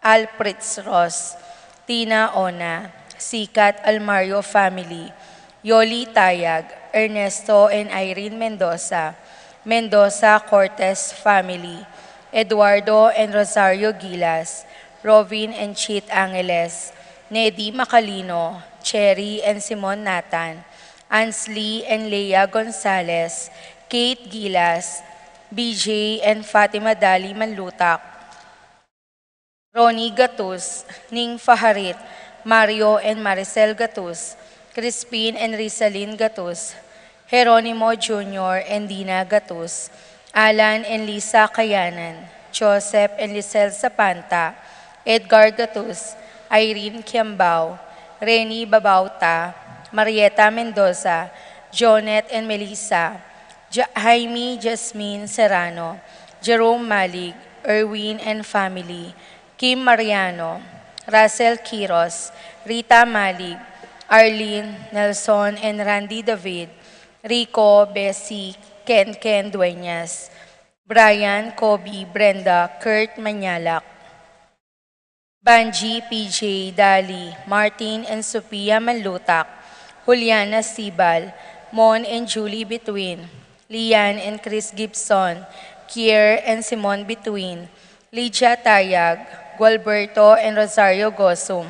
Alfritz Ross, Tina Ona, Sikat Almario Family, Yoli Tayag, Ernesto and Irene Mendoza, Mendoza Cortez Family, Eduardo and Rosario Gilas, Rovin and Chit Angeles, Nedy Macalino, Cherry and Simon Nathan, Ansley and Leia Gonzalez, Kate Gilas, BJ and Fatima Dali Manlutak, Ronnie Gatus, Ning Faharit, Mario and Maricel Gatus, Crispin and Rizalyn Gatus, Jeronimo Jr. and Dina Gatus, Alan and Lisa Kayanan, Joseph and Lisel Zapanta, Edgar Gatus, Irene Kiambao, Reni Babauta, Marieta Mendoza, Jonet and Melissa, Jaime Jasmine Serrano, Jerome Malig, Erwin and family, Kim Mariano, Russell Quiros, Rita Malig, Arlene, Nelson and Randy David, Rico, Bessie, Ken Dueñas, Brian, Kobe, Brenda, Kurt Manyalak, Banji, PJ, Dali, Martin and Sophia Manlutak, Juliana Sibal, Mon and Julie Between, Lian and Chris Gibson, Kier and Simon Between, Lydia Tayag, Gualberto and Rosario Gosum,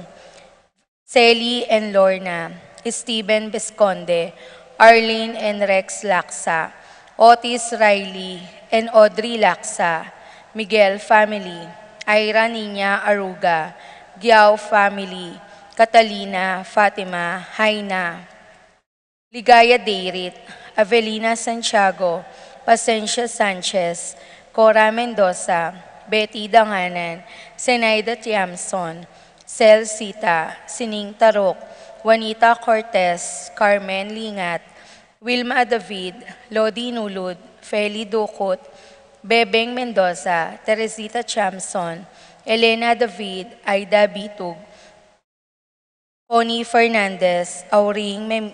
Celi and Lorna, Stephen Besconde, Arlene and Rex Laksa, Otis Riley and Audrey Laksa, Miguel family, Ira Nina Aruga, Giao family, Catalina, Fatima, Haina, Ligaya Deirit, Avelina Santiago, Pasencia Sanchez, Cora Mendoza, Betty Danganan, Zenaida Tiamson, Cel Sita, Sining Tarok, Juanita Cortez, Carmen Lingat, Wilma David, Lodi Nulud, Feli Ducot, Bebeng Mendoza, Teresita Chamson, Elena David, Aida Bitug, Connie Fernandez, Auring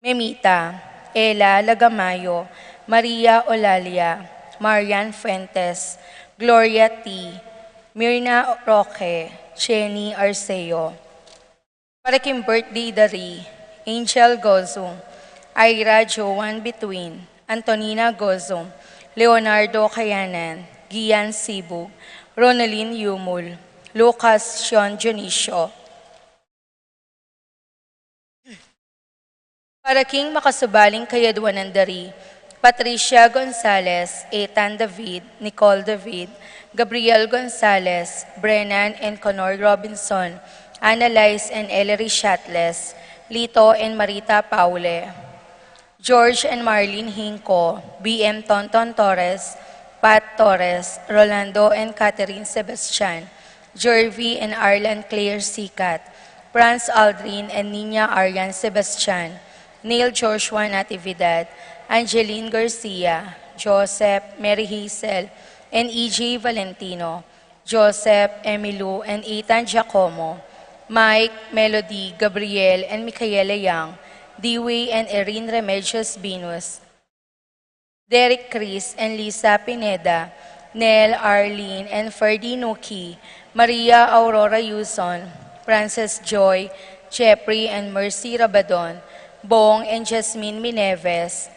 Memita, Ella Lagamayo, Maria Olalia, Marian Fuentes, Gloria T., Mirna Roque, Jenny Arceo. Para kim birthday dari, Angel Gozum, Ira Joan Between, Antonina Gozum, Leonardo Kayanan, Gian Sibug, Ronalyn Yumul, Lucas Sean Junicio. Para king makasubaling kayadwanan dari, Patricia Gonzalez, Ethan David, Nicole David, Gabriel Gonzalez, Brennan and Conor Robinson, Annalise and Ellery Shatles, Lito and Marita Paule, George and Marlene Hinco, BM Tonton Torres, Pat Torres, Rolando and Catherine Sebastian, Jervy and Arlan Claire Sikat, Franz Aldrin and Nina Aryan Sebastian, Neil Joshua Natividad, Angeline Garcia, Joseph, Mary Hazel, and E.J. Valentino, Joseph, Emilu, and Ethan Giacomo, Mike, Melody, Gabriel, and Micaela Yang, Dewey and Erin Remedios Binus, Derek Chris and Lisa Pineda, Nell, Arlene, and Ferdy Nuki, Maria Aurora Yuson, Frances Joy, Jeffrey and Mercy Rabadon, Bong and Jasmine Mineves,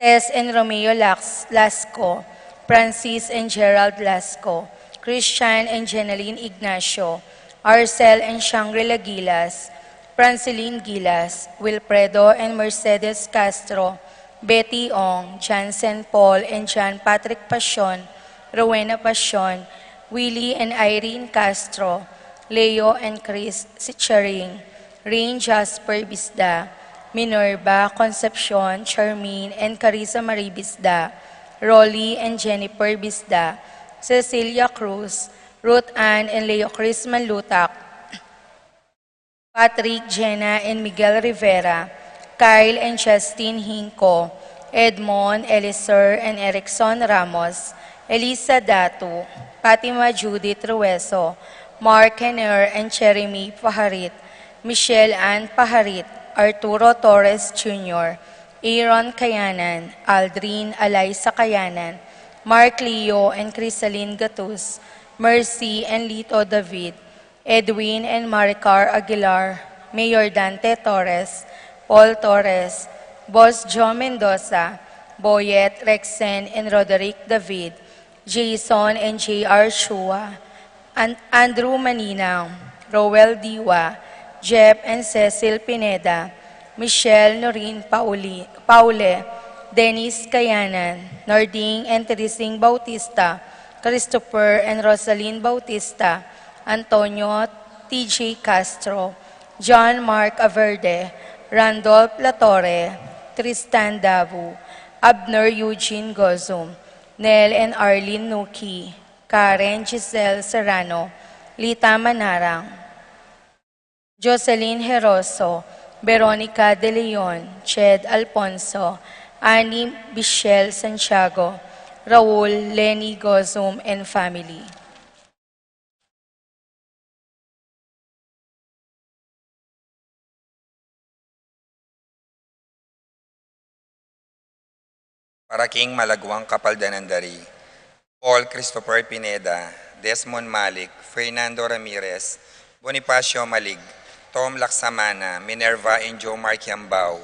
Tess and Romeo Lasco, Francis and Gerald Lasco, Christian and Jeneline Ignacio, Arcel and Shangri-La Gilas, Franceline Gilas, Wilfredo and Mercedes Castro, Betty Ong, Jansen Paul and John Patrick Pasion, Rowena Pasion, Willie and Irene Castro, Leo and Chris Sicharing, Rain Jasper Bisda, Minerva, Concepcion, Charmaine, and Carissa Marie Bisda, Rolly and Jennifer Bisda, Cecilia Cruz, Ruth Ann and Leo Chris Manlutak, Patrick, Jenna, and Miguel Rivera, Kyle and Justin Hinco, Edmond, Eliser, and Erickson Ramos, Elisa Datu, Fatima Judith Rueso, Mark Henner and Jeremy Paharit, Michelle Ann Paharit, Arturo Torres Jr., Aaron Kayanan, Aldrin Alaysa Kayanan, Mark Leo and Crisaline Gatus, Mercy and Lito David, Edwin and Maricar Aguilar, Mayor Dante Torres, Paul Torres, Boss Joe Mendoza, Boyet, Rexen, and Roderick David, Jason and J.R. Shua, Andrew Maninang, Roel Diwa, Jep and Cecil Pineda, Michelle Norin Paule, Dennis Kayanan, Narding and Teresing Bautista, Christopher and Rosaline Bautista, Antonio T.J. Castro, John Mark Averde, Randolph Latorre, Tristan Davu, Abner Eugene Gozum, Nel and Arlene Nuki, Karen Giselle Serrano, Lita Manarang, Jocelyn Heroso, Veronica De Leon, Ched Alfonso, Annie Michelle Santiago, Raul Lenny Gozum and family. Para King Malagwang Kapaldanandari, Paul Christopher Pineda, Desmond Malik, Fernando Ramirez, Bonifacio Malig, Tom Laksamana, Minerva and Joe Marquiambao,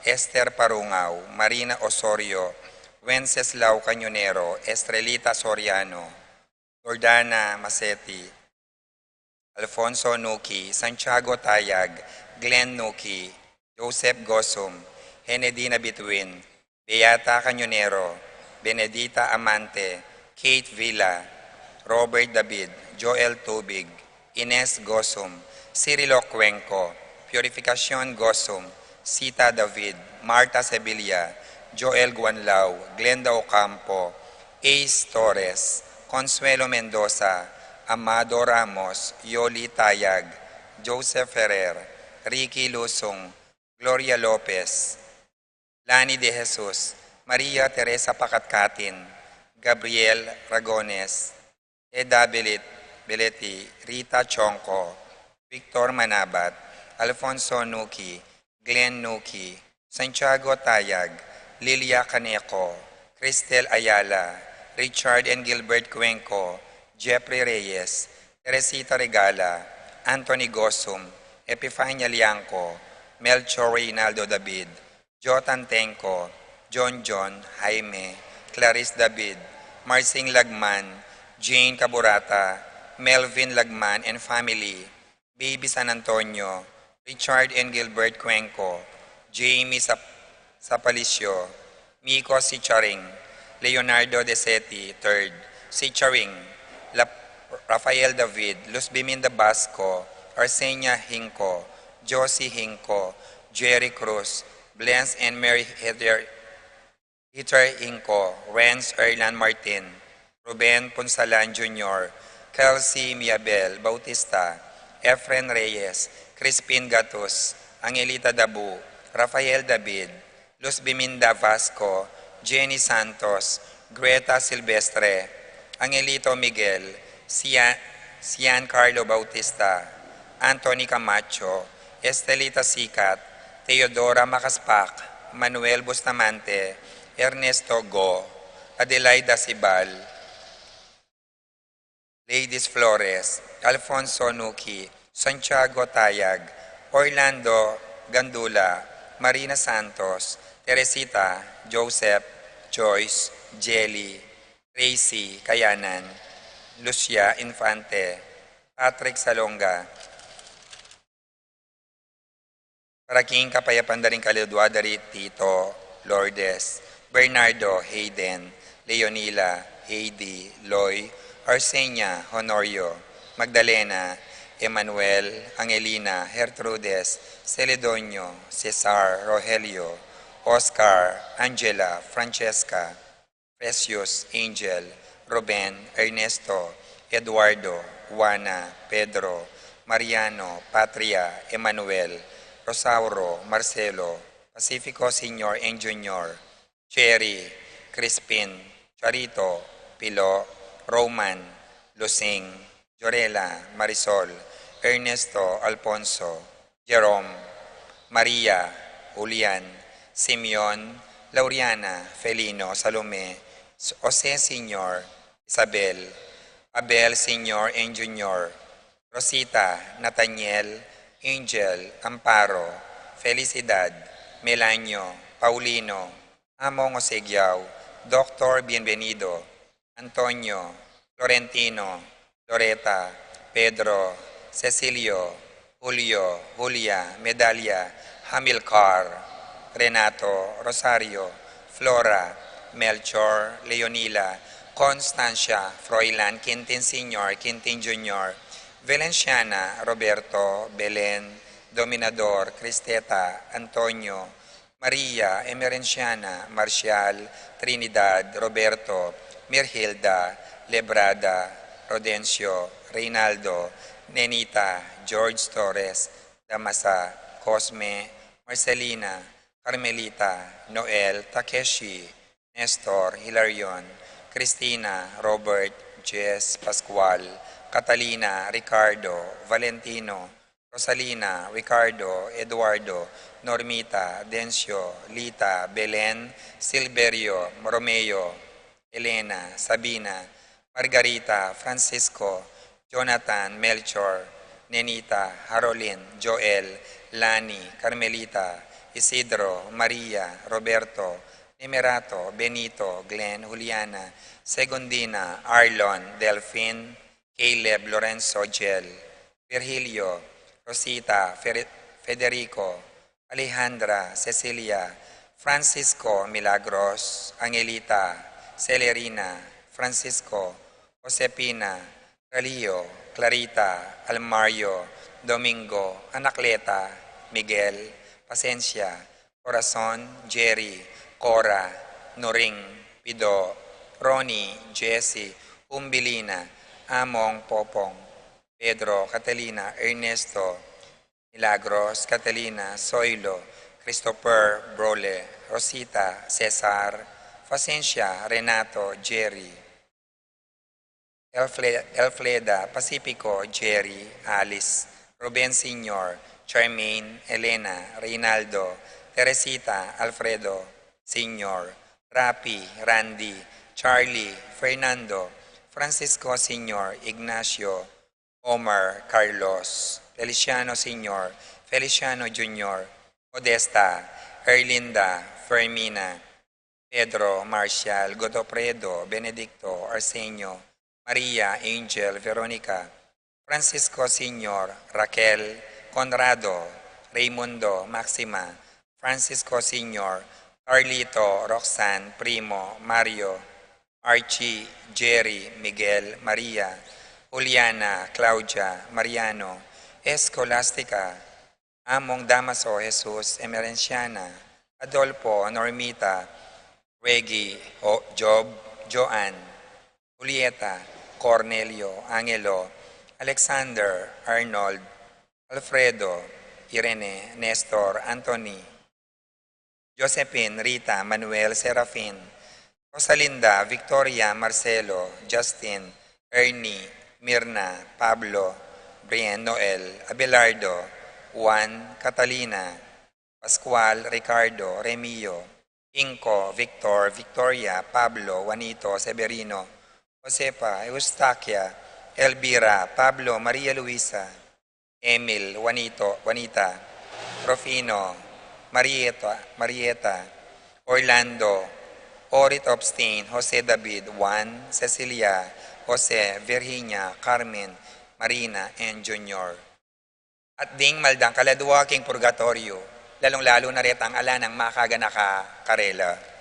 Esther Parungaw, Marina Osorio, Wenceslao Cañonero, Estrelita Soriano, Jordana Masetti, Alfonso Nuki, Santiago Tayag, Glenn Nuki, Joseph Gosum, Henedina Bituin, Beata Cañonero, Benedita Amante, Kate Villa, Robert David, Joel Tubig, Ines Gosum, Cirilo Cuenco, Purificación Gosum, Sita David, Marta Sevilla, Joel Guanlao, Glenda Ocampo, Ace Torres, Consuelo Mendoza, Amado Ramos, Yoli Tayag, Joseph Ferrer, Ricky Lusong, Gloria Lopez, Lani De Jesus, Maria Teresa Pakatkatin, Gabriel Ragones, Eda Beleti, Rita Chonco, Victor Manabat, Alfonso Nuki, Glenn Nuki, Santiago Tayag, Lilia Caneco, Cristel Ayala, Richard and Gilbert Cuenco, Jeffrey Reyes, Teresita Regala, Anthony Gosum, Epifania Lianco, Melchor Reynaldo David, Jotan Tenco, John Jaime, Clarice David, Marcing Lagman, Jane Caburata, Melvin Lagman and family, Baby San Antonio, Richard and Gilbert Cuenco, Jamie Sapalicio, Miko Sicharing, Leonardo Desetti, III, Sicharing, Rafael David, Luz Biminda Basco, Arsenia Hinco, Josie Hinco, Jerry Cruz, Blens and Mary Heather Hinco, Renz Erlan Martin, Ruben Punsalan Jr., Kelsey Miabel Bautista, Efren Reyes, Crispin Gatus, Angelita Dabu, Rafael David, Luz Biminda Vasco, Jenny Santos, Greta Silvestre, Angelito Miguel, Cian Carlo Bautista, Anthony Camacho, Estelita Sikat, Teodora Makaspak, Manuel Bustamante, Ernesto Go, Adelaida Sibal, Ladies Flores, Alfonso Nuki, Santiago Tayag, Orlando Gandula, Marina Santos, Teresita, Joseph, Joyce, Jelly, Tracy Kayanan, Lucia Infante, Patrick Salonga, para King Kapayapan Daring Kaludwa Dari Tito, Lourdes, Bernardo, Hayden, Leonila, Heidi, Loy, Arsenia, Honorio, Magdalena, Emmanuel, Angelina, Gertrudes, Celedonio, Cesar, Rogelio, Oscar, Angela, Francesca, Precious, Angel, Ruben, Ernesto, Eduardo, Juana, Pedro, Mariano, Patria, Emmanuel, Rosauro, Marcelo, Pacifico Senior and Junior, Cherry, Crispin, Charito, Pilo, Roman, Lusing, Jorela, Marisol, Ernesto, Alfonso, Jerome, Maria, Julian, Simeon, Lauriana, Felino, Salome, Jose Senior, Isabel, Abel Sr. and Jr., Rosita, Nathaniel, Angel, Amparo, Felicidad, Melanio, Paulino, Among Osegiao, Dr. Bienvenido, Antonio, Florentino, Loreta, Pedro, Cecilio, Julio, Julia, Medalia, Hamilcar, Renato, Rosario, Flora, Melchor, Leonila, Constancia, Froilan, Quintin Sr., Quintin Jr., Valenciana, Roberto, Belen, Dominador, Cristeta, Antonio, Maria, Emerenciana, Marcial, Trinidad, Roberto, Mirhilda, Lebrada, Rodencio, Reynaldo, Nenita, George Torres, Damasa, Cosme, Marcelina, Carmelita, Noel, Takeshi, Nestor, Hilarion, Cristina, Robert, Jess, Pascual, Catalina, Ricardo, Valentino, Rosalina, Ricardo, Eduardo, Normita, Dencio, Lita, Belen, Silverio, Romeo, Elena, Sabina, Margarita, Francisco, Jonathan, Melchor, Nenita, Harolin, Joel, Lani, Carmelita, Isidro, Maria, Roberto, Nimerato, Benito, Glenn, Juliana, Segundina, Arlon, Delphine, Caleb, Lorenzo, Jel, Virgilio, Rosita, Federico, Alejandra, Cecilia, Francisco, Milagros, Angelita, Celerina, Francisco, Josepina, Ralio, Clarita, Almario, Domingo, Anacleta, Miguel, Pasencia, Corazon, Jerry, Cora, Noring, Pido, Ronnie, Jessie, Umbilina, Among, Popong, Pedro, Catalina, Ernesto, Milagros, Catalina, Soilo, Christopher, Brole, Rosita, Cesar, Facencia, Renato, Jerry, Elfleda, Pacifico, Jerry, Alice, Ruben Sr., Charmaine, Elena, Reynaldo, Teresita, Alfredo, Sr., Rapi, Randy, Charlie, Fernando, Francisco Sr., Ignacio, Omar, Carlos, Feliciano Sr., Feliciano Jr., Modesta, Erlinda, Fermina, Pedro, Marcial, Godofredo, Benedicto, Arsenio, Maria, Angel, Veronica, Francisco Sr., Raquel, Conrado, Raimundo, Maxima, Francisco Sr., Carlito, Roxanne, Primo, Mario, Archie, Jerry, Miguel, Maria, Juliana, Claudia, Mariano, Escolastica, Among Damaso, Jesus, Emerenciana, Adolfo, Normita, Reggie, Job, Joanne, Julieta, Cornelio, Angelo, Alexander, Arnold, Alfredo, Irene, Nestor, Anthony, Josephine, Rita, Manuel, Serafin, Rosalinda, Victoria, Marcelo, Justin, Ernie, Mirna, Pablo, Brian, Noel, Abelardo, Juan, Catalina, Pascual, Ricardo, Remio, Inco, Victor, Victoria, Pablo, Juanito, Severino, Josepa, Eustaquia, Elvira, Pablo, Maria Luisa, Emil, Juanita, Rufino, Marieta, Orlando, Orit Obstain, Jose David, Juan, Cecilia, Jose, Virginia, Carmen, Marina, and Junior. At ding maldang kaladuwaking purgatorio, lalong-lalo na ret ang ala ng makaganaka karela.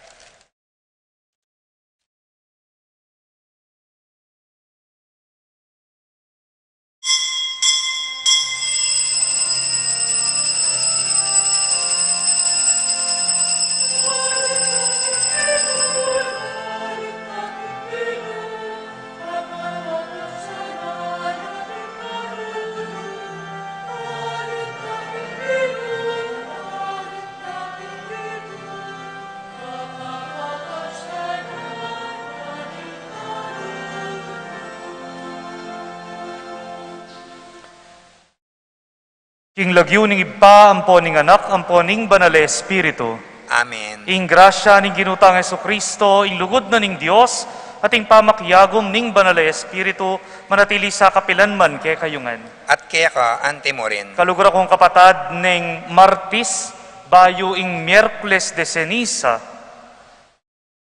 King lagyo ning iba, amponing anak, amponing banal Espiritu. Amen. Ing grasya ning ginutang Kristo, ing lugod na ning Dios, ating pamakyagom ning banal na Espiritu, manatili sa kapilanman kay kayungan. At kaya ka, ante mo rin. Kalugur akong kapatad ning Martis, bayo ing Miyerkules de Ceniza,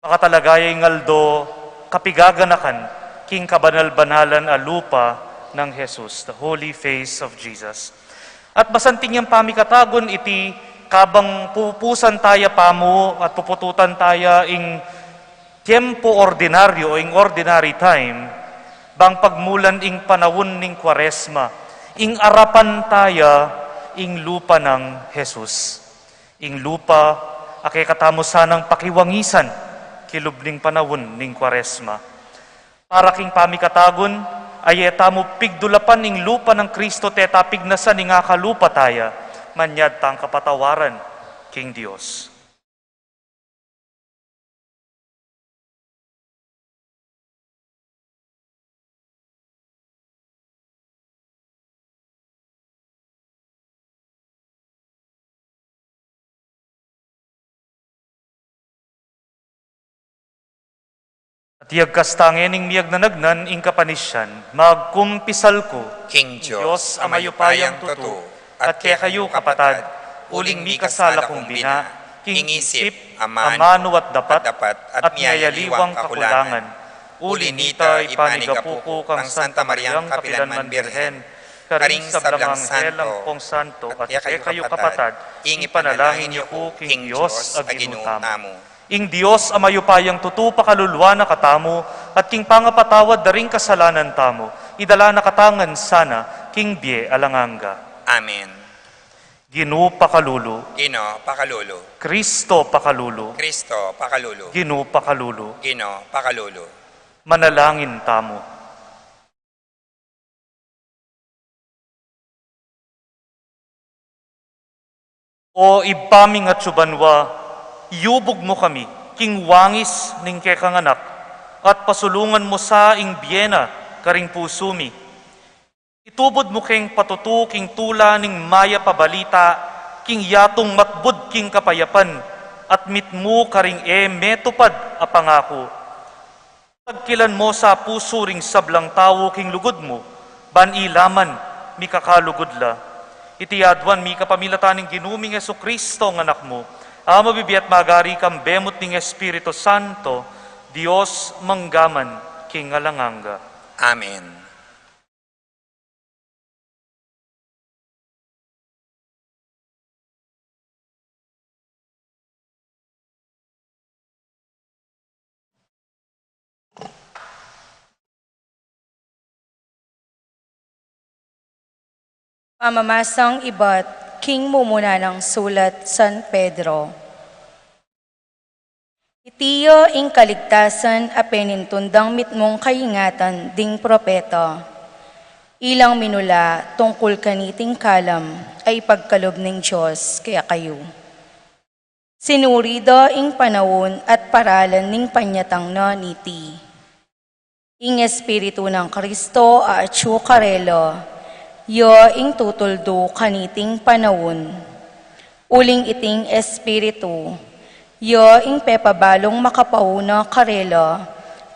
makatalagayay ngaldo, kapigaganakan, king kabanal-banalan a lupa ng Jesus, the holy face of Jesus. At basanting yung pamikatagon iti, kabang pupusan taya pamo at pupututan taya ing tiempo ordinaryo o ing ordinary time, bang pagmulan ing panawon ning Kwaresma, ing arapan taya ing lupa ng Jesus. Ing lupa, akay katamo sanang pakiwangisan, kilubling panawon ning Kwaresma. Para king pamikatagon, ay etamo pigdulapan ing lupa ng Kristo teta pignasan ing akalupa taya, manyad tang kapatawaran, King Dios. At yagkastangen ing miyag nanagnan ing kapanisyan, magkumpisal ko, King Diyos, Diyos, amayupayang tutu, at kaya kayo kapatad, uling mi kasala kong bina, king isip, amano at dapat, at miyayaliwang kakulangan. Uli nita ipanigapuko kang Santa Mariang Kapilanman Birhen, karing sa blangang helang pong santo, at kaya kayo kapatad, ing ipanalangin niyo ko, King Diyos, aginutamo. Ing Diyos amayupayang tutu pakalulwa na katamo, at king pangapatawad daring kasalanan tamo, idala na katangan sana, king bie alanganga. Amen. Ginu pakalulu, Gino, pakalulu. Kristo pakalulu, Kristo, pakalulu. Ginu pakalulu, Gino, pakalulu. manalangin tamo. O ibpaming at subanwa, iubog mo kami, king wangis ning kekanganak, at pasulungan mo sa ing biyena, karing pusumi. Itubod mo king patutu, king tula ning maya pabalita, king yatong matbud king kapayapan, at mitmu karing metupad a pangako. Tagkilan mo sa puso ring sablang tawo, king lugod mo, ban ilaman, mi kakalugod-la. Itiyadwan mi kapamilataning ginuming Jesucristo ng anak mo, ama bibiyat magari kang bemot ning Espiritu Santo, Dios manggaman king alanganga. Amen. Pamamasang iba't King mumuna ng sulat San Pedro. Itiyo ing kaligtasan a penintundang mitmong kaingatan ding propeta. Ilang minula tungkol kaniting kalam ay pagkalob ng Diyos kaya kayo. Sinurido ing panahon at paralan ning panyatang na niti. Ing Espiritu ng Kristo a atsu karelo, yo ing tutuldo kaniting panahon. Uling iting Espiritu, yo ing pepabalong makapauna karelo,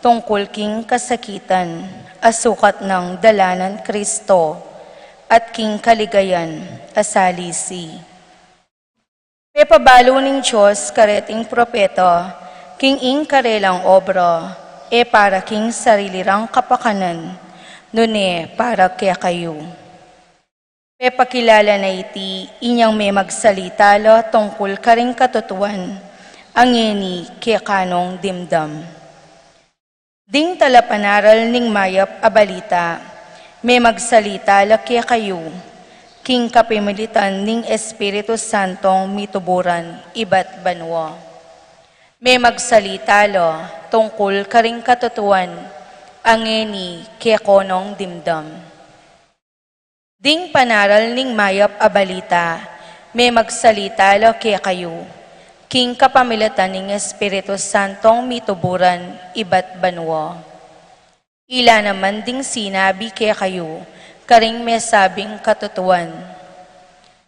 tungkol king kasakitan, asukat ng dalanan Kristo, at king kaligayan, asalisi. Pepabalo ning Diyos kareting propeta, king ing karelang obra, para king sarilirang kapakanan, nune para kaya kayo. Pepakilala na iti, inyang may magsalitalo tungkol karing katutuan, ang ini kaya kanong dimdam. Ding talapanaral ning mayap a balita, may magsalitalo kaya kayo, king kapimilitan ning Espiritu Santong mituburan, iba't banwa. May magsalitalo tungkol karing katutuan, ang ini kaya konong dimdam. Ding panaral ning mayap a balita, may magsalitalo kaya kayo, king kapamilatan ning Espiritu Santong mituburan, iba't banwa. Ila naman ding sinabi kaya kayo, karing may sabing katutuan.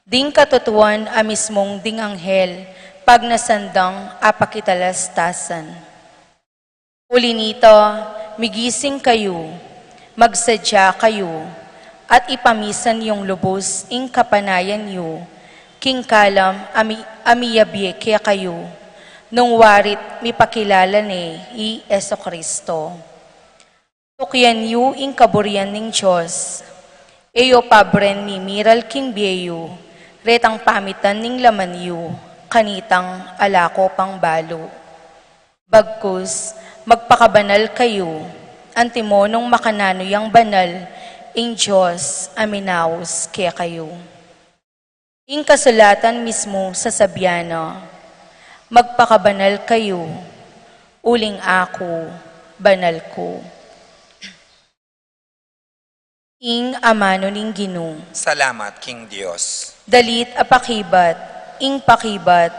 Ding katutuan a mismong ding anghel, pag nasandang apakitalastasan. Uli nito, migising kayo, magsadya kayo, at ipamisan yung lubos ing kapanayan yu, king kalam amiyabye kaya kayo, nung warit mipakilala ni i Eso Kristo. Tukyan yu ing kaburian ning Diyos, eyo pabren mi miral king bieyo, retang pamitan ning laman yu, kanitang alako pang balo. Bagkus, magpakabanal kayo, antimonong makanano yang banal, ing Diyos aminaos kaya kayo. Ing kasulatan mismo sa sabyano, magpakabanal kayo, uling ako, banal ko. Ing amano ning Ginoo, Salamat, King Diyos. dalit apakibat, ing pakibat,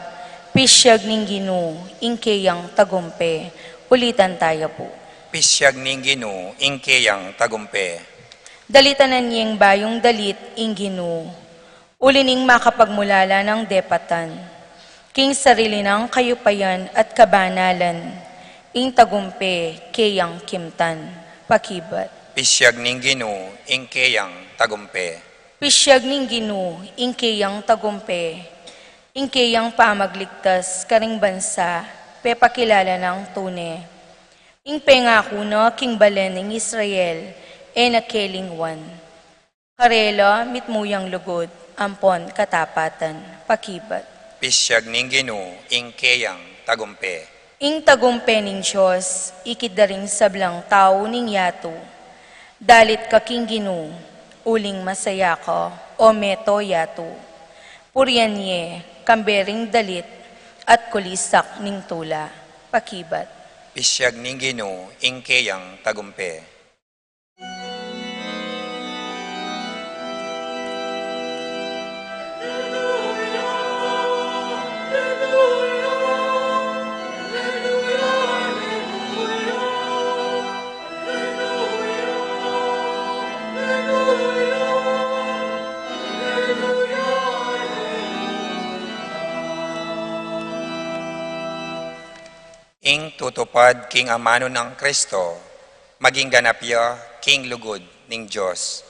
pisyag ning Ginoo, ing kayang tagumpe. Ulitan tayo po. Pisyag ning Ginoo, ing kayang tagumpe. Dalitanan niyang bayong dalit, ing Ginoo. Uli ning makapagmulala ng depatan. King sarili ng kayupayan at kabanalan, ing tagumpe, kayang kimtan, pakibat. Pisyag ning Ginoo, ing kayang tagumpe. Pisyag ning Ginoo, ing kayang tagumpe, ing kayang pamagligtas, karing bansa, pepakilala ng tune. Ing pengako no, king balen ng Israel, nakelingwan. Karela, mitmuyang lugod, ampon katapatan, pakibat. Pisyag ning Ginoo, ing kayang tagumpe. Ing tagumpe ning Diyos, ikidaring sablang tao ning yato. Dalit ka king Ginoo, uling masaya ka, o meto yato. Puryanye, kambering dalit, at kulisak ning tula, pakibat. Pisyag ning Ginoo, ing kayang tagumpe. Ing tutupad king amano ng Kristo, maging ganapya king lugod ning Diyos.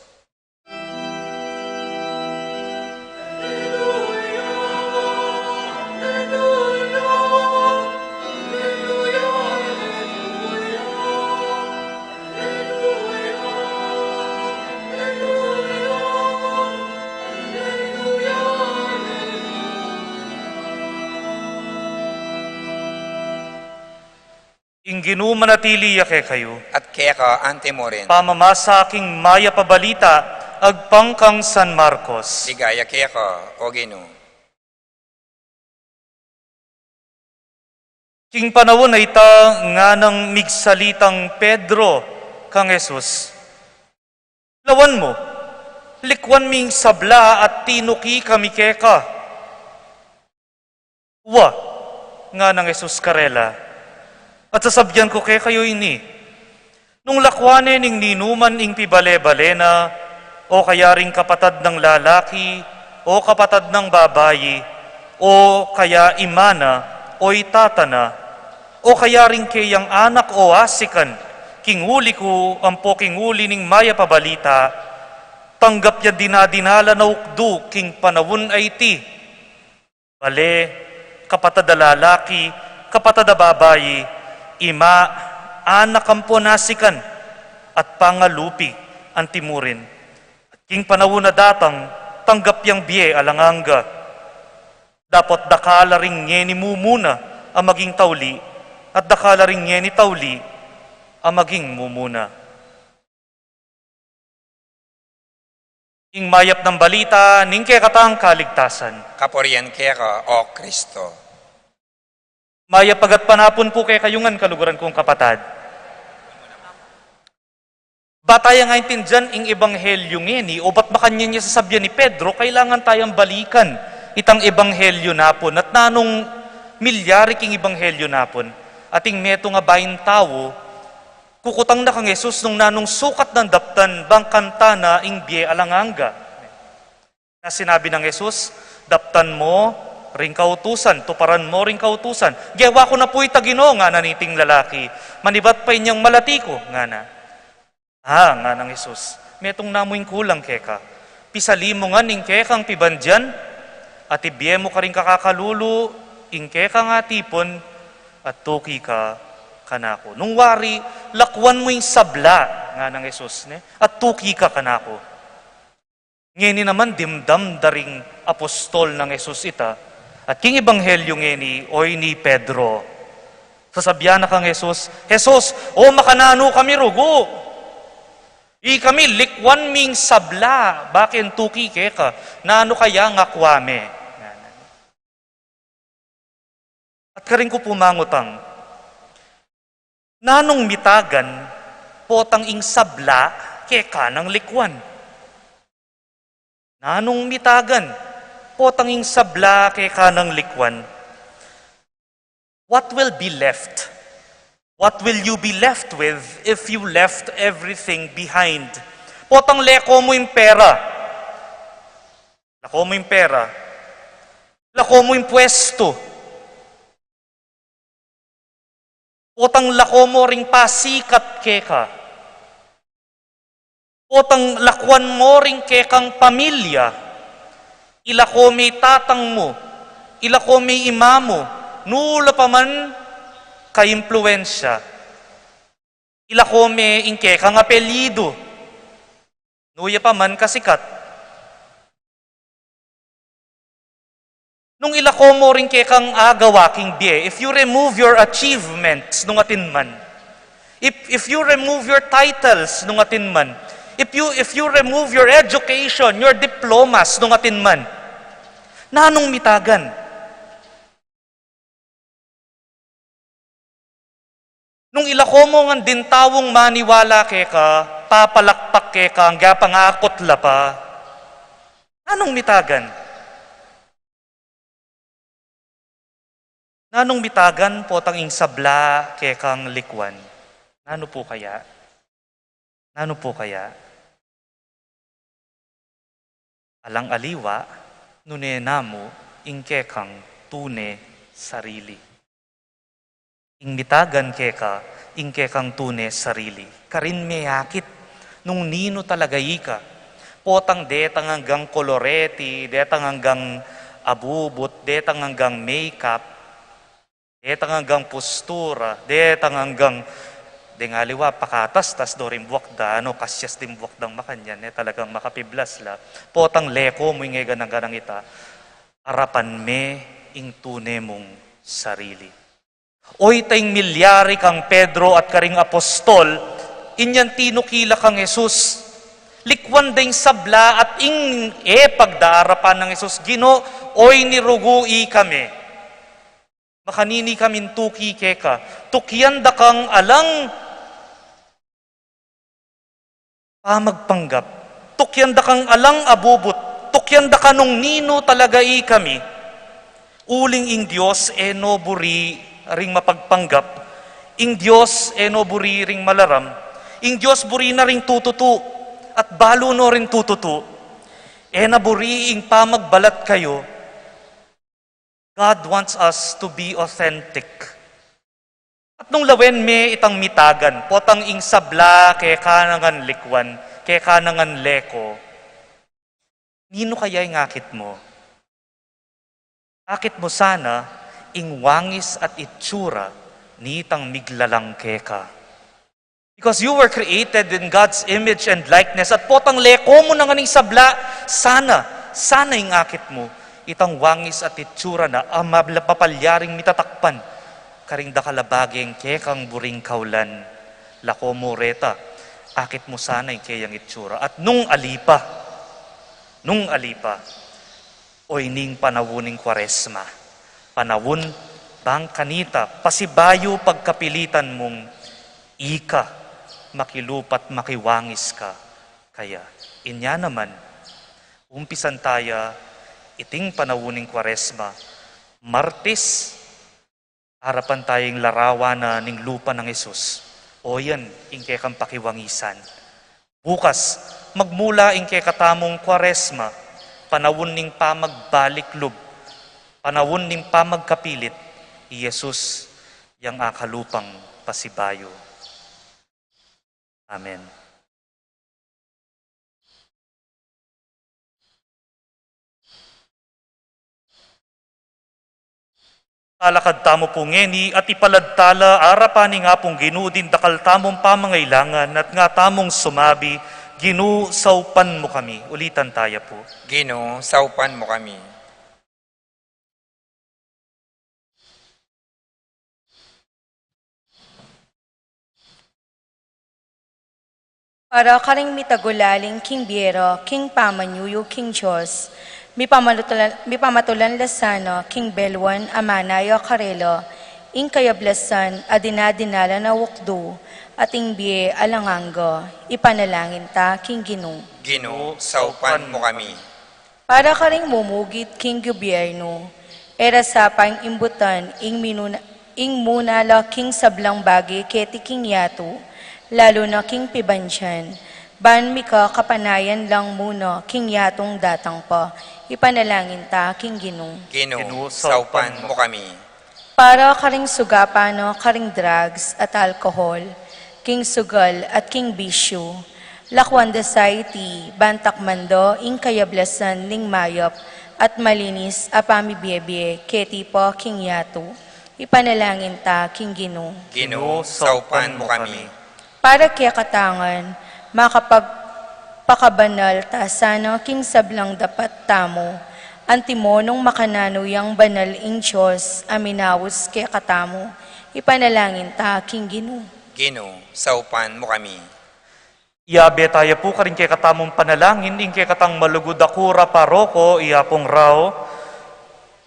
Ing Ginoo manatili yake kayo, At kaya ka ante mo rin, pamamasa aking maya pabalita, agpangkang San Marcos. ligaya kaya ka, o Ginoo. King panawon ay ta nga ng migsalitang Pedro kang Jesus. Lawan mo, likwan ming sabla at tinuki kami keka. Wa, nga ng Jesus karela. At sasabyan ko kay kayo ini. Nung lakwane ning ninuman ing pibale-bale na, o kaya ring kapatad ng lalaki, o kapatad ng babayi, o kaya imana, o itatana, o kaya ring kayang anak o asikan, kinguli ko, ampo kinguli ning maya pabalita, tanggap ya dinadinala na ukdu, king panawon ay ti. Bale, kapatad na lalaki, kapatad na babayi, ima, anak ampo nasikan, at pangalupi, antimurin. King panawon na datang, tanggap yang biye alanganga. Dapat dakala ring nye ni mumuna ang maging tauli, at dakala ring nye ni tauli ang maging mumuna. Ing mayap ng balita, ning kaya katang kaligtasan. Kapurian kaya ka, o Kristo. Maya pagat panapon po kay kayungan kaluguran kong kapatad. Bataya nga intindihan ing ebanghelyo ngeni, o ba't makanya niya sasabyan ni Pedro, kailangan tayong balikan itang ebanghelyo napon. At nanong milyari king ebanghelyo napon, ating meto nga bayin tao, kukutang na kang Jesus nung nanong sukat ng daptan, bang kanta na ing biye alanganga. Na sinabi ng Jesus, daptan mo, ring kautusan, tuparan mo ring kautusan. Giyawa ko na po'y tagino, nga naniting lalaki. Manibat pa inyang malatiko, nga na. Nga nang Isus, metong namuing kulang keka. Pisali mo nga ning kekang pibandyan, at ibiye mo ka rin kakakalulu, ing keka nga tipon, at tuki ka kanako. Nung wari, lakwan mo yung sabla, nga nang Isus, at tuki ka kanako. Ngeni naman dimdam daring apostol ng Jesus ita, at king ebanghelyo ngeni, oy ni Pedro. Sasabyan na kang Jesus, Jesus, o makanano kami rugo. I kami likwan ming sabla, bakin tuki ke ka, na ano kaya nga kwame. At karing ko pumangutang, nanong mitagan, potang ing sabla, ke ka ng likwan. Nanong mitagan, potanging sabla kay kanang likwan. What will be left? What will you be left with if you left everything behind? Potang leko mo yung pera. Lako mo yung pera. Lako mo yung pwesto. Potang lako mo ring pasikat keka. Potang lakwan mo ring kekang pamilya, ilako may tatang mo, ilako may ima mo, nula pa man ka-impluensya, ilako may ing kekang apelido, nuya pa man kasikat. Nung ilako mo ring kekang agawaking biye, if you remove your achievements nung atin man, if you remove your titles nung atin man, if you remove your education, your diplomas nung atin man, nanong mitagan? Nung ilako mo nga din tawong maniwala ke ka, papalakpak ke ka, ang gapangakot la pa, nanong mitagan? Nanong mitagan potang ing sabla ke kang likwan? Nano po kaya? Nano po kaya? Alang aliwa, nune namo, ingke kang tune sarili. Ing mitagan keka, ingke kang tune sarili. Karin meyakit, nung nino talaga ika. Potang detang hanggang koloreti, detang hanggang abubot, detang hanggang makeup, detang hanggang postura, detang hanggang dengaliwa pakatas tas do rin buwak da ano kasyas din buwak dang makanyan talagang makapiblas la potang leko mo yung ganang ita arapan me ing tune mong sarili. Oy tayong milyari kang Pedro at karing apostol inyan tinukila kang Jesus likwan dayng sabla at ing pagdaarapan ng Jesus Gino oy nirugui kami makanini kamin tuki keka tukyan da kang alang pamagpanggap, tukyan da kang alang abubot, tukyan da kanong nino talaga kami, uling ing Diyos no buri ring mapagpanggap, ing Diyos no buri ring malaram, ing Diyos buri na ring tututu, at balo no ring tututu, na buri ing pamagbalat kayo, God wants us to be authentic. At nung lawen me itang mitagan, potang ing sabla, kaya kanangan likwan, kaya kanangan leko, nino kaya yung akit mo? Akit mo sana, ing wangis at itsura, nitang miglalang keka. Because you were created in God's image and likeness, at potang leko mo na nga ning sabla, sana yung akit mo, itang wangis at itsura na papalyaring mitatakpan, karing dakalabaging kekang buring kaulan, lako mo reta, akit mo sana yung kayang itsura. At nung alipa, oy ning panawuning Kwaresma, panawun bang kanita, pasibayo pagkapilitan mong ika, makilupat makiwangis ka. Kaya, inya naman, umpisan taya, iting panawuning Kwaresma, Martes, harapan tayong larawan na ning lupa ng Jesus. O yan, ingke kang pakiwangisan. Bukas, magmula ingke katamong Kwaresma, panawon ning pamagbalik lub, panawon ning pamagkapilit, Jesus, yang akalupang pasibayo. Amen. Alakad tamo po ngeni at ipaladtala arapani nga pong ginudin dakal tamong pamangailangan at nga tamong sumabi, Ginu, saupan mo kami. Ulitan tayo po. Ginoo, saupan mo kami. Para karing mitagulaling King Biero, King Pamanyuyo, King Diyos, mi pamatulan lasano, King Belwan, Amanayo, Karelo, ing kayablasan, adinadinala na wukdo, ating biye alangango, ipanalangin ta, King Ginoo. Ginoo, saupan mo kami. Para karing mumugit, King Gobyerno, era sa pang imbutan, ing munala, King Sablang Bagi, keti King Yato, lalo na King Pibansyan, ban mika kapanayan lang muna, King Yatong datang pa, ipanalangin ta, King Ginoo. Ginoo, saupan mo kami. Para karing sugapano, karing drugs at alcohol, King Sugal at King Bisyo, Lakwan Society, Bantak Mando, ing kayablasan ning mayop, at malinis apami biye keti po King Yato, ipanalangin ta, King Ginoo. Ginoo, saupan mo kami. Para kaya katangan, makapagpakabanal ta sana King Sablang dapat tamo, antimonong makanano yang banal ing Diyos, aminawos kaya katamo, ipanalangin ta, King Ginoo. Ginoo, saupan mo kami. Iabe tayo po karing kay katamong panalangin, ing kay katang malugod akura paroko, iapong raw,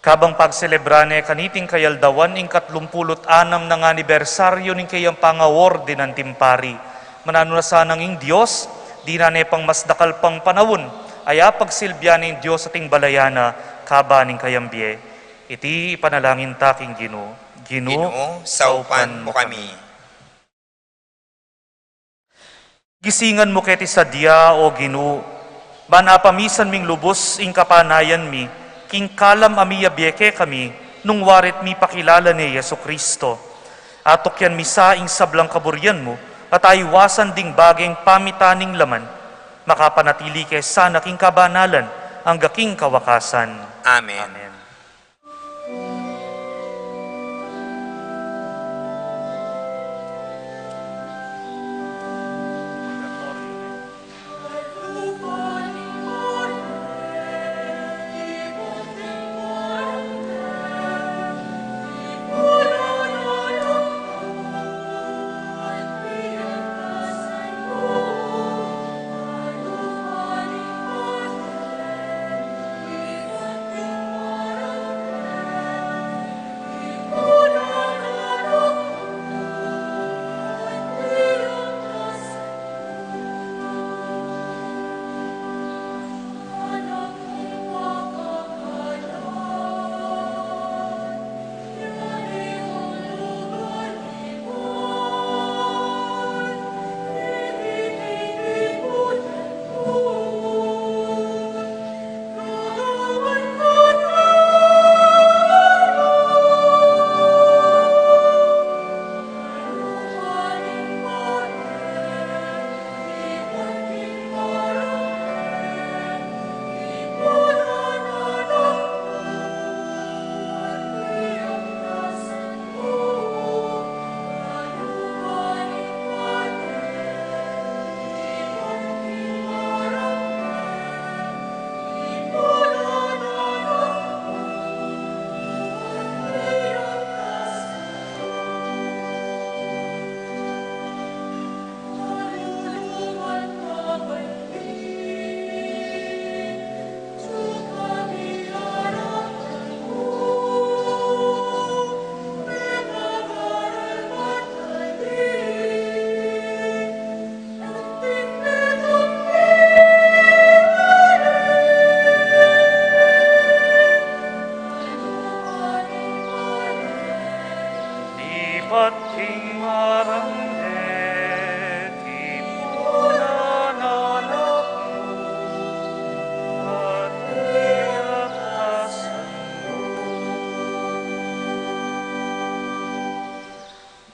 kabang pagselebrane kaniting kayaldawan, ing 36 na nga anibersaryo ning kayang pangawor din ang timpari. Manano na sanang ing Diyos, di na pang mas dakal pang panawon, aya pagsilbyan ning Diyos ating balayana, kaba ning kayambye. Iti ipanalangin ta, King Ginoo. Ginoo, saupan mo kami. Gisingan mo keti sadya o Ginoo, manapamisan ming lubos ing kapanayan mi, king kalam amiya bieke kami, nung warit mi pakilala ni Yesu Kristo. Atok yan misa ing sablang kaburyan mo, at aywasan ding baging pamitaning laman, makapanatili kay sana king kabanalan, ang gaking kawakasan. Amen. Amen.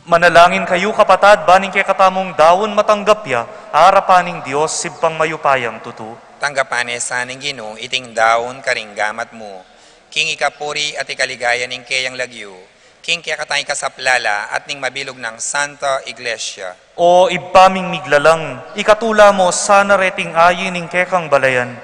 Manalangin kayo kapatad, baning kay katamong dawon matanggapya, harapaning Diyos sibpang mayupayang tutu. Tanggapane sa ning Ginoo iting daon karing gamat mo. King ikapuri at ikaligaya ning kayang lagyo. King kaya katay kasaplala at ning mabilog ng Santa Iglesia. O ibpaming miglalang, ikatula mo sana reting ayin ning kekang balayan.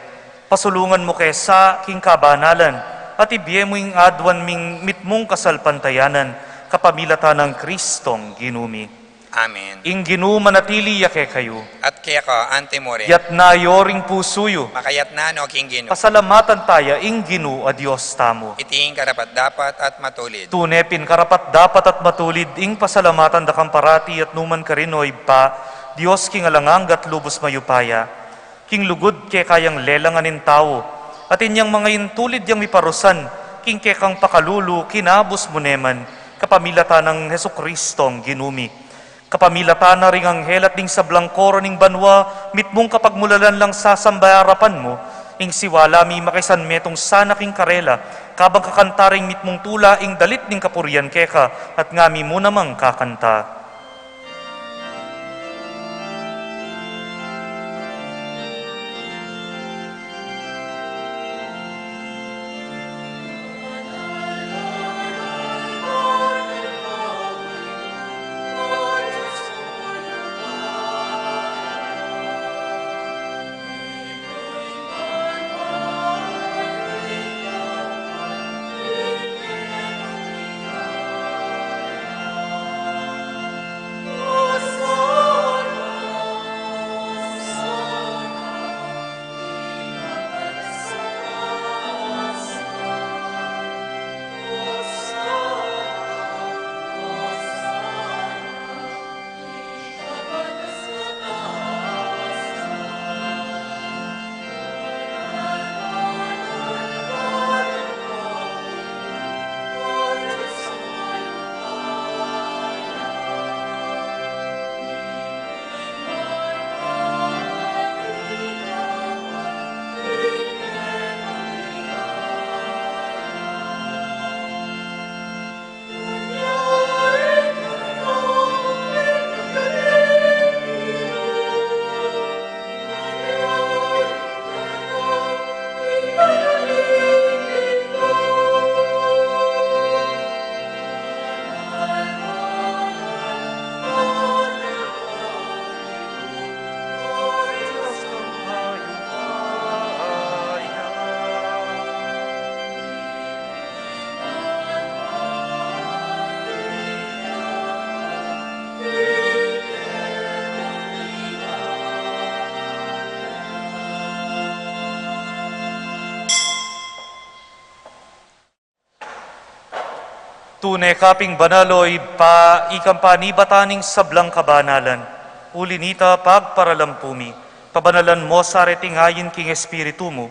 Pasulungan mo kesa king kabanalan, at ibiye mo ing adwan ming mitmong kasalpantayanan, kapamilata ng Kristong ginumi. Amen. Ing ginuman natili yake kayo, At kaya ka, antemore, yat nayoring pusuyo, makayat na no King Ginoo. pasalamatan taya ing ginu a Diyos tamo. Iting karapat dapat at matulid. Tunepin karapat dapat at matulid ing pasalamatan da kamparati at numan karinoy pa, Diyos king alanganggat lubos mayupaya, king lugod ke kayang lelanganin tao, at inyang mga intulid yang miparusan, king ke kang pakalulu kinabos muneman, kapamilata ng Heso Kristong ginumi. Kapamilata na ring anghel at ning sablang koro ning banwa, mitmong kapag mulalan lang sasambayarapan mo, ing siwala mi makisan metong sana king karela, kabang kakantaring mitmong tula ing dalit ning kapurian keka, at ngami mo namang kakanta. Tunay kaping banaloy pa ikampani bataning sablang kabanalan. Ulinita pagparalampumi, pabanalan mo sa retingayin king espiritu mo,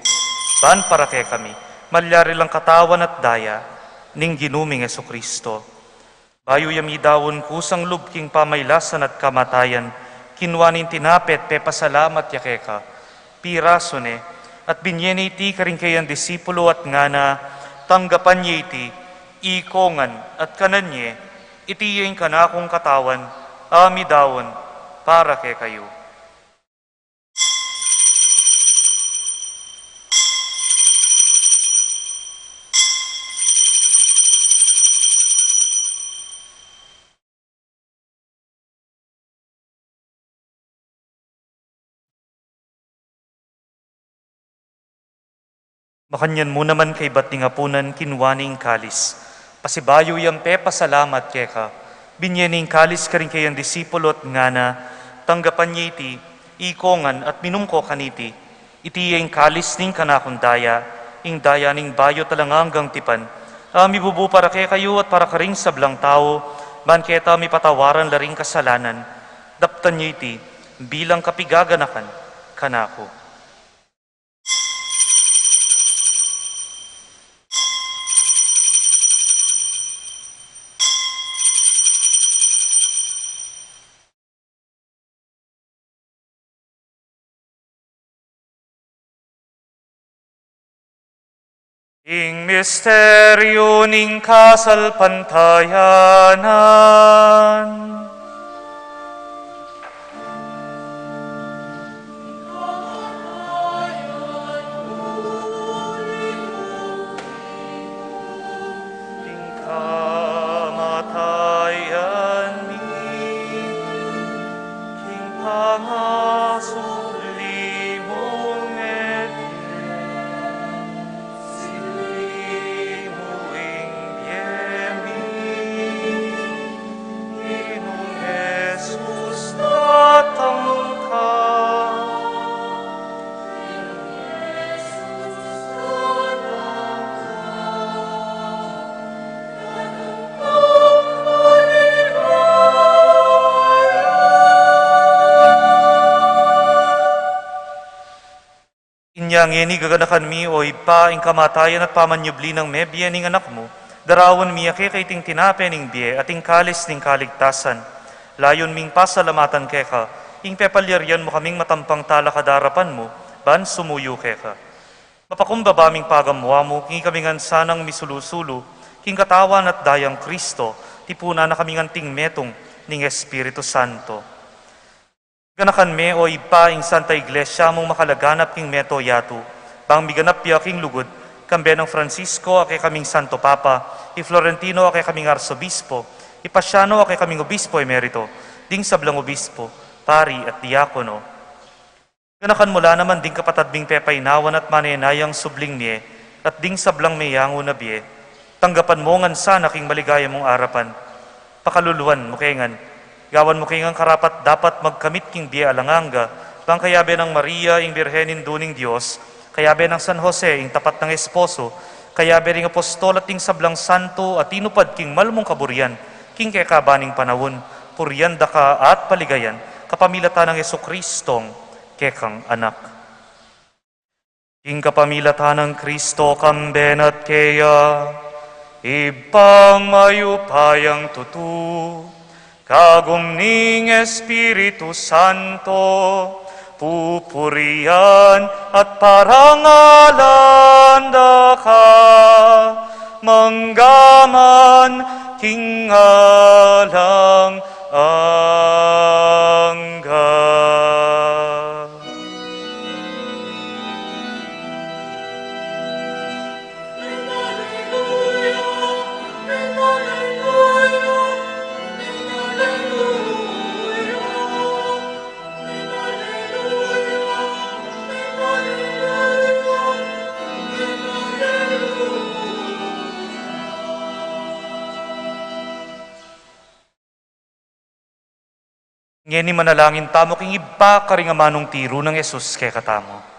ban para kay kami, malyari lang katawan at daya, ning ginuming Heso Kristo. Bayo yami dawon kusang lubking pamaylasan at kamatayan, kinwanin tinapet pe pasalamat yakeka, pirasone, at binyene iti karing kayang disipulo at ngana, tanggapan niya iti, ikongan at kananye, itiyain ka na akong katawan, amidawon, para kay kayo. Makanyan mo naman kay bating apunan kinwaning kalis. Pasibayo yang pe pasalamat keka. Binyening kalis ka rin kayang disipulot nga na tanggapan niya iti, ikongan at minumko kaniti. Iti yung kalis ning kanakong daya, ing daya ning bayo talanganggang tipan. Mibubu para kay kayo at para karing sablang tao, man keta mi patawaran laring kasalanan. Daptan niya iti, bilang kapigaganakan, kanako. Ing misteryo ning kasalpantayanan. Ing kamatayan ni king pangasuli mong Inyang ini gaganakan mi o ipa ing kamatayan at pamanyubli ng me biye ning anak mo, darawan mi ake kay ting tinape ning biye at ing kalis ning kaligtasan. Layon ming pasalamatan keka, ing pepalyaryan mo kaming matampang tala kadarapan mo, ban sumuyo keka. Mapakumbaba ming pagamwa mo, king kamingan sanang misulusulu, king katawan at dayang Kristo, tipuna na kamingan ting metong ning Espiritu Santo. Ganakan me o ipa ing Santa Iglesia mong makalaganap king meto yatu, bang miganap piya king lugod, kambe ng Francisco ake kaming Santo Papa, i Florentino ake kaming Arsobispo, i Pasiano ake kaming Obispo emerito, ding sablang Obispo, pari at diakono. Ganakan mula naman ding kapatad bing pepainawan at manenayang subling niye, at ding sablang mayango na biye, tanggapan mo ngan sana king maligaya mong arapan, pakaluluan mo kengan, gawan mo kingang karapat dapat magkamit king biya alanganga, bang kayabe ng Maria ing Birhenin duning Diyos, kayabe ng San Jose ing tapat ng esposo, kayabe ring apostol at ing sablang santo at inupad king malmong kaburian, king kekabaning panawon, puryanda ka at paligayan, kapamilata ng Yesukristong kekang anak. King kapamilata ng Kristo kamben at keya, ibang mayupayang tutu, kagum ning Espiritu Santo, pupurian at parangalan da ka, manggaman king alang angga. Ngeni manalangin tamo king iba karingamanong tiro ng Yesus kay katamo.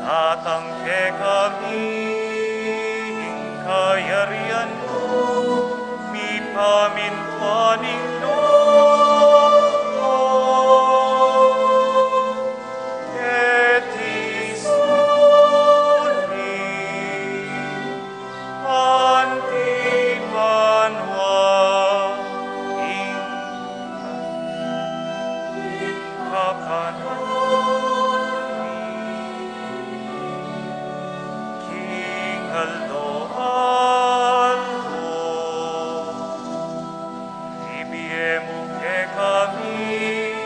Tatangke kami hingkayarian mo, mi pamintuaning loko. Etis uli, antipanwa, ingkakanan. Aldo, ibiemu ke kami,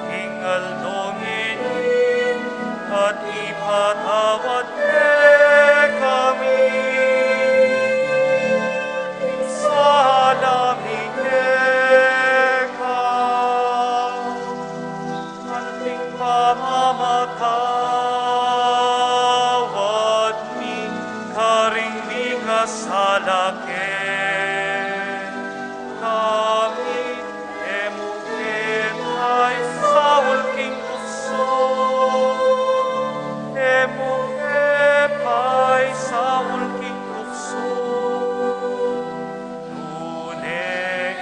hingal dongin, at ipatawad ke kami. Salami ke ka, anting pamamatay. Salake kami emukepay sa ulking puso, emukepay sa ulking puso, tunay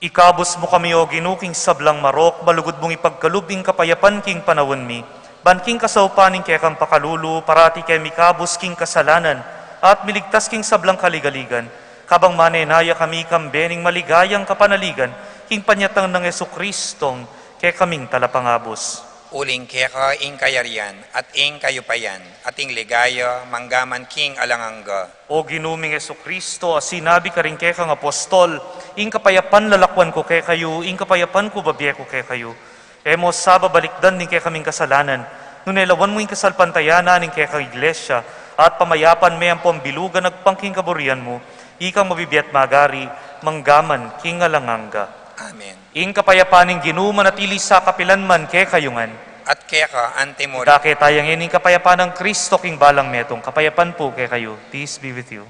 Ikabos mo kami o ginuking sablang marok, balugod mong ipagkalubing kapayapan king panawon mi. Banking kasaupaning kaya kang pakalulu, parati kay mikabos king kasalanan, at miligtas king sablang kaligaligan. Kabang manenaya kami kambening maligayang kapanaligan, king panyatang ng Yesukristong, kaya kaming talapangabos. Uling keka ing kayarian at ing kayupayan, ating ligaya, manggaman king alangangga. O ginuming Kristo, sinabi ka rin kay kang apostol, ing kapayapan lalakwan ko kay kayo, ing kapayapan ko babiye ko kay kayo. Emo sa babalikdan ning kay kaming kasalanan, nunelawan mo ing kasalpantayanan ning kay kang iglesia, at pamayapan may ang pambilugan nagpangking kaburian mo, ikang mabibiyat magari, manggaman king alanganga. Amen. Ing kapayapaning ginuman at ili sa kapilanman kay kayungan. At keka antemori. Dake tayang ining kapayapan ng Kristo king balang metong kapayapan po kay kayo. Peace be with you.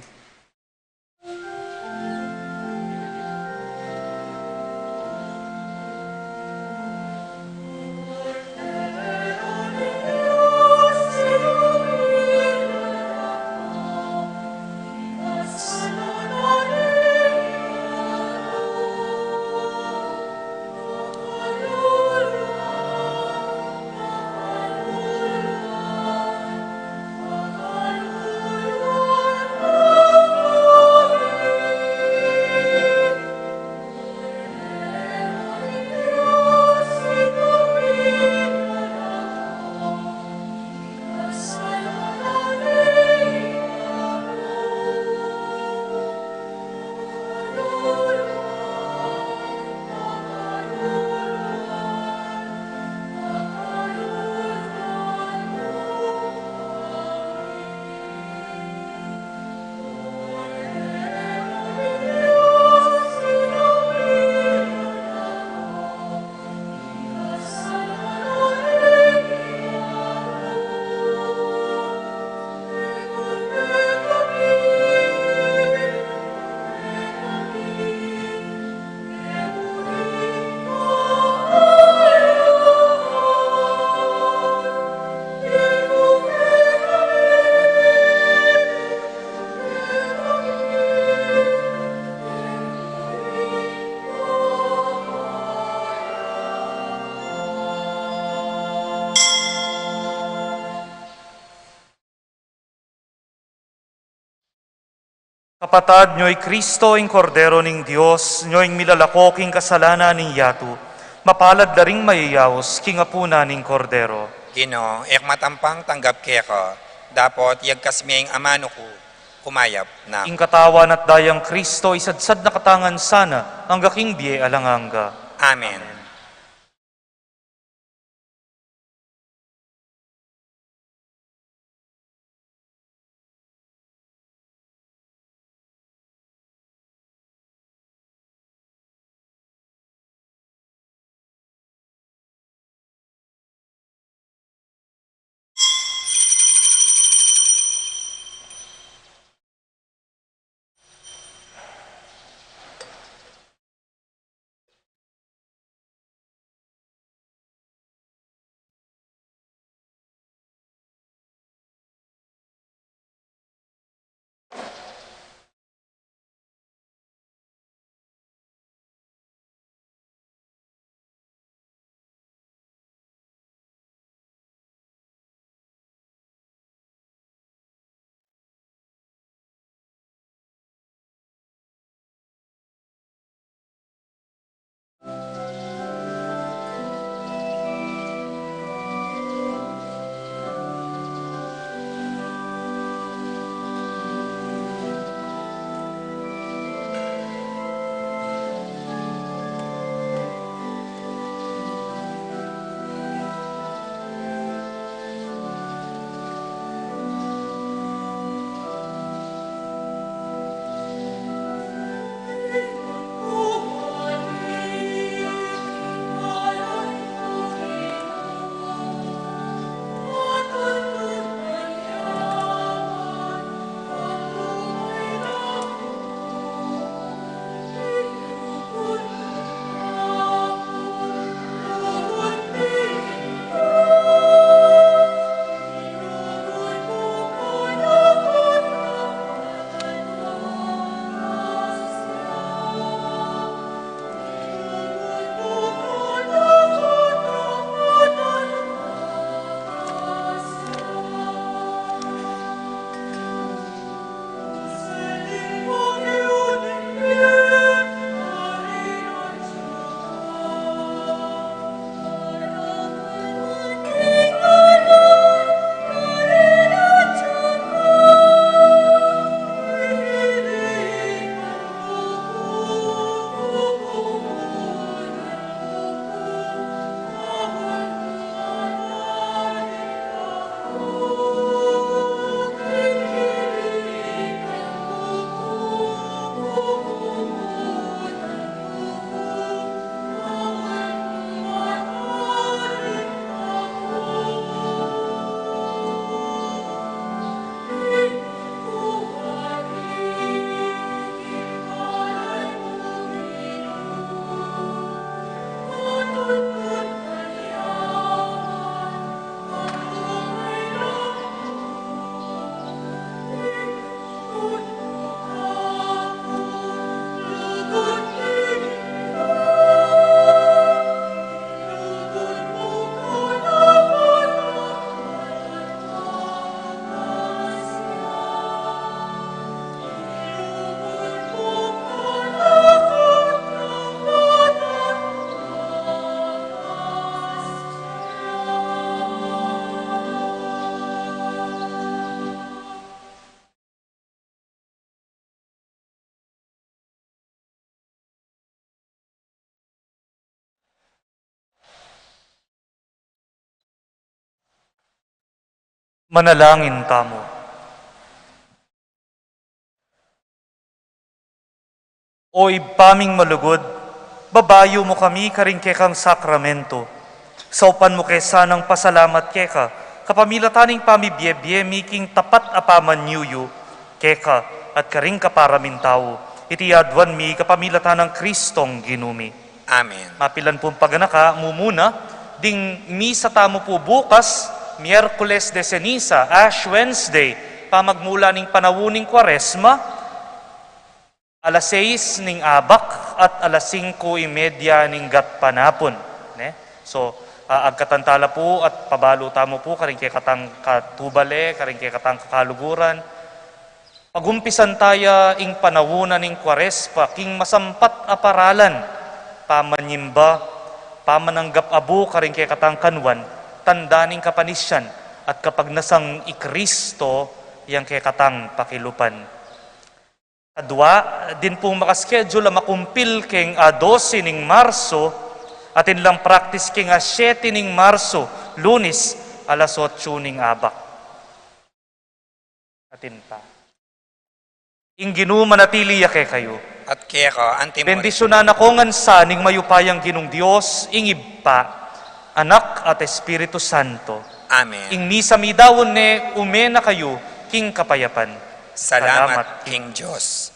Kapatad nyo'y Kristo ing kordero ning Dios, nyo'y milalako king kasalanan ning yatu. Mapalad daring mayayaos king apuna ning kordero. Gino, ek matampang tanggap keka, dapot yagkas miyang amano ko, kumayap na. Ing katawan at dayang Kristo, isadsad na katangan sana, ang gaking biye alanganga. Amen. Manalangin kamo. O ibpaming malugod, babayo mo kami karingkekang sakramento. Saupan mo kesa ng pasalamat keka, kapamilataning pamibiyebye miking tapat apaman nyuyo, keka at karing kaparamin tao, itiyadwan mi kapamilatan ng Kristong ginumi. Amen. Mapilan pong paganaka, mumuna, ding misa tamo po bukas, Miyerkules de Ceniza, Ash Wednesday, pamagmula ning panawuning Kwaresma, alas 6 ning abak at alas 5:30 ning gatpanapon. Ne? So, agkatantala po at pabalo tamo po, karing kay katang katubale, karing kay katang kakaluguran. Pagumpisan taya ing panawunan ning Kwarespa, king masampat aparalan, pamanyimba, pamananggap abu, karing kay katang kanwan, tandaning kapanisyan, at kapag nasang ikristo, yang kay katang pakilupan. Kadwa, din pong makaschedule makumpil king 12 ning Marso, atin lang practice king 7 ning Marso, Lunes, alas 8 ning abak. Atin pa. Inginu manatili yake kayo. At keka, antimor. Bendisyonan ako ngan sa ning mayupayang ginong Dios, ingibpa, Anak at Espiritu Santo. Amen. Ing misa midawon ne umena kayo, king kapayapan. Salamat, King Diyos.